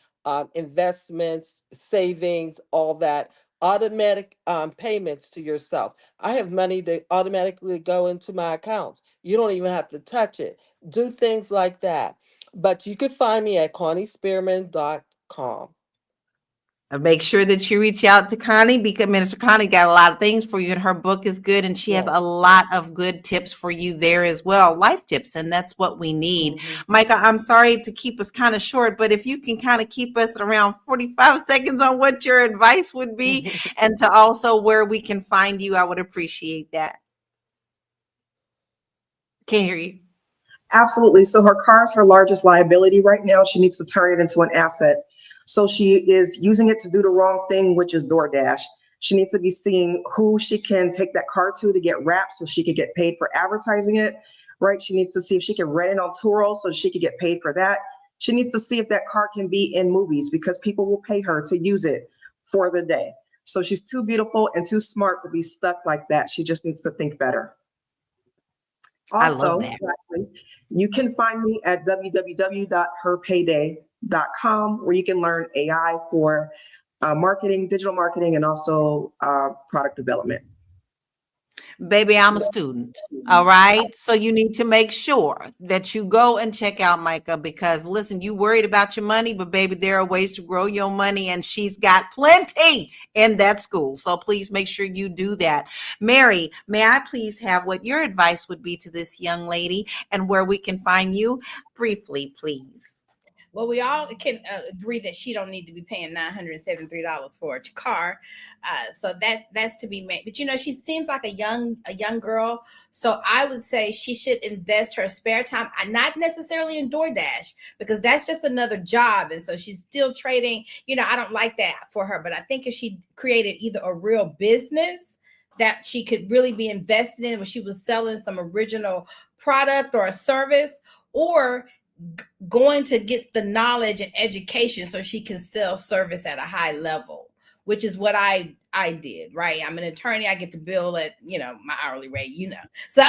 investments, savings, all that. Automatic payments to yourself. I have money that automatically go into my accounts. You don't even have to touch it. Do things like that. But you can find me at ConnieSpearman.com. Make sure that you reach out to Connie, because Minister Connie got a lot of things for you, and her book is good, and she has Yeah. a lot of good tips for you there as well, life tips, and that's what we need. Hmm. Micah, I'm sorry to keep us kind of short, but if you can kind of keep us at around 45 seconds on what your advice would be, and to also where we can find you, I would appreciate that. Can't hear you. Absolutely. So her car is her largest liability right now. She needs to turn it into an asset. So she is using it to do the wrong thing, which is DoorDash. She needs to be seeing who she can take that car to get wrapped so she could get paid for advertising it, right? She needs to see if she can rent it on Turo so she could get paid for that. She needs to see if that car can be in movies because people will pay her to use it for the day. So she's too beautiful and too smart to be stuck like that. She just needs to think better. I love Also, that. lastly, you can find me at www.herpayday.com, where you can learn AI for marketing, digital marketing, and also product development. Baby, I'm a student. All right. So you need to make sure that you go and check out Micah, because listen, you worried about your money, but baby, there are ways to grow your money, and she's got plenty in that school. So please make sure you do that. Mary, may I please have what your advice would be to this young lady, and where we can find you briefly, please? Well, we all can agree that she don't need to be paying $973 for a car, so that's to be made. But she seems like a young girl, so I would say she should invest her spare time, not necessarily in DoorDash, because that's just another job, and so she's still trading. I don't like that for her, but I think if she created either a real business that she could really be invested in, when she was selling some original product or a service, or going to get the knowledge and education so she can sell service at a high level, which is what I did, right? I'm an attorney. I get to bill at, my hourly rate, so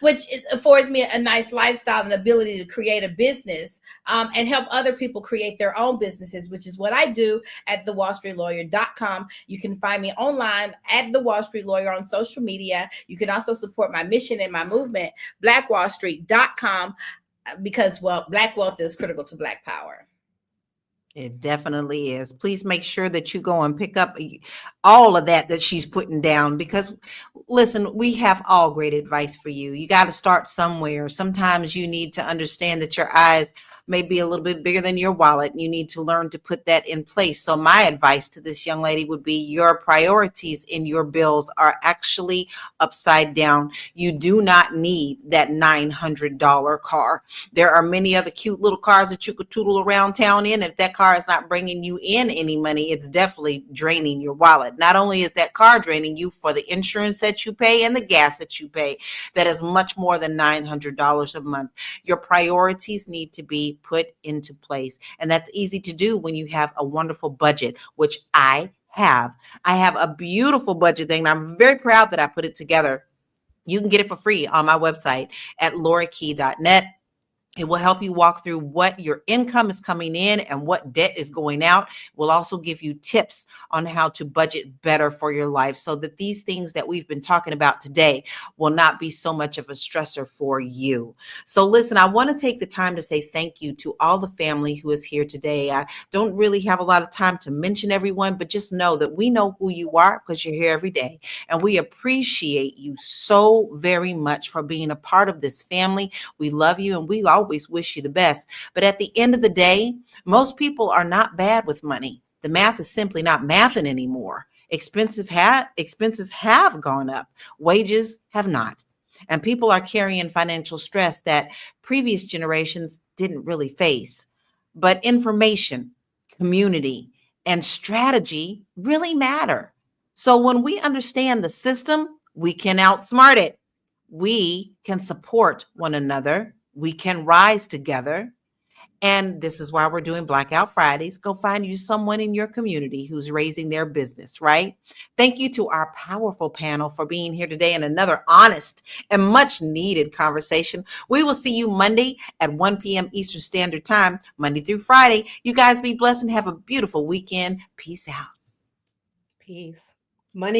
which affords me a nice lifestyle and ability to create a business and help other people create their own businesses, which is what I do at thewallstreetlawyer.com. You can find me online at The Wall Street Lawyer on social media. You can also support my mission and my movement, blackwallstreet.com, because Black wealth is critical to Black power. It definitely is. Please make sure that you go and pick up all of that she's putting down, because listen, we have all great advice for you. You got to start somewhere. Sometimes you need to understand that your eyes may be a little bit bigger than your wallet, and you need to learn to put that in place. So my advice to this young lady would be your priorities in your bills are actually upside down. You do not need that $900 car. There are many other cute little cars that you could tootle around town in. If that car is not bringing you in any money, it's definitely draining your wallet. Not only is that car draining you for the insurance that you pay and the gas that you pay, that is much more than $900 a month. Your priorities need to be put into place. And that's easy to do when you have a wonderful budget, which I have. I have a beautiful budget thing, and I'm very proud that I put it together. You can get it for free on my website at laurakey.net. It will help you walk through what your income is coming in and what debt is going out. We'll also give you tips on how to budget better for your life, so that these things that we've been talking about today will not be so much of a stressor for you. So listen, I want to take the time to say thank you to all the family who is here today. I don't really have a lot of time to mention everyone, but just know that we know who you are because you're here every day. And we appreciate you so very much for being a part of this family. We love you, and we always wish you the best. But at the end of the day, most people are not bad with money. The math is simply not mathing anymore. Expenses have gone up. Wages have not. And people are carrying financial stress that previous generations didn't really face. But information, community, and strategy really matter. So when we understand the system, we can outsmart it. We can support one another. We can rise together. And this is why we're doing Blackout Fridays. Go find you someone in your community who's raising their business, right? Thank you to our powerful panel for being here today in another honest and much needed conversation. We will see you Monday at 1 p.m. Eastern Standard Time, Monday through Friday. You guys be blessed and have a beautiful weekend. Peace out. Peace. Money